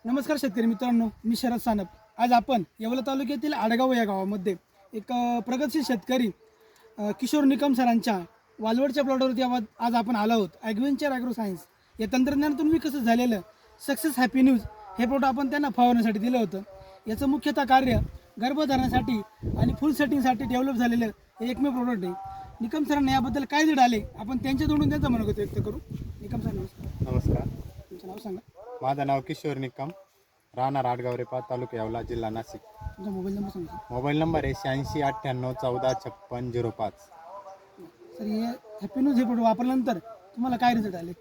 नमस्कार शेतकरी मित्रांनो, मी शरद सानप. आज आपण येवला तालुक्यातील आडगाव या गावामध्ये एक प्रगतशील शेतकरी किशोर निकम सरांच्या वालवडच्या प्लॉटवरती आज आपण आलो आहोत. ॲग्वेंचर ॲग्रो सायन्स या तंत्रज्ञानातून विकसित झालेलं सक्सेस हॅपी न्यूज हे प्लॉट आपण त्यांना फवारण्यासाठी दिलं होतं. याचं मुख्यतः कार्य गर्भधारणासाठी आणि फुल सेटिंगसाठी डेव्हलप झालेलं हे एकमेव प्रोडक्ट आहे. निकम सरांना याबद्दल काय जड आले आपण त्यांच्या तोंडून त्यांचं मनोगत व्यक्त करू. निकम सर नमस्कार. नमस्कार. तुमचं नाव सांगा. माझं नाव किशोर निकम, राहणार आडगाव रेपाट, तालुका येवला, जिल्हा नाशिक. तुमचा मोबाईल नंबर सांगा. मोबाईल नंबर आहे 8698145605. सर हे हॅपी न्यूज हे प्रोडक्ट वापरल्यानंतर तुम्हाला काय रिझल्ट आले?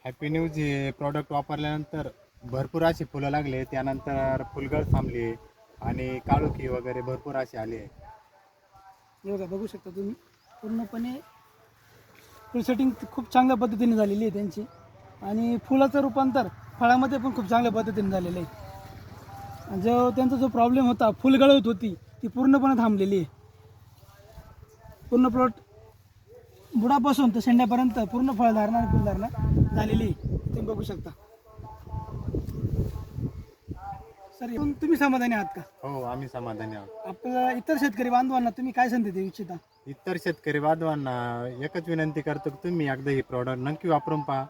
हॅपी न्यूज हे प्रॉडक्ट वापरल्यानंतर भरपूर अशी फुलं लागले, त्यानंतर फुलगळ थांबली आणि काळोखी वगैरे भरपूर असे आले. हे बघा, बघू शकता तुम्ही पूर्णपणे फुल सेटिंग खूप चांगल्या पद्धतीने झालेली आहे त्यांची आणि फुलाचं रूपांतर फळामध्ये पण खूप चांगल्या पद्धतीने झालेलं आहे. जो त्यांचा जो प्रॉब्लेम होता, फुल गळत होती, ती पूर्णपणे थांबलेली आहे. पूर्ण प्लॉट बुडापासून तर शेंड्यापर्यंत पूर्ण फळधारणा आणि फुलधारणा झालेली आहे. तुम्ही बघू शकता. सर तुम्ही समाधानी आहात का? हो, आम्ही समाधानी आहोत. आपल्या इतर शेतकरी बांधवांना तुम्ही काय संधी देऊ इच्छिता? इतर शेतकरी बांधवांना एकच विनंती करतो की तुम्ही एकदा ही प्रॉडक्ट नक्की वापरून पहा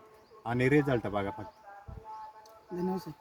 आणि रिझल्ट बघा फक्त. धन्यवाद सर.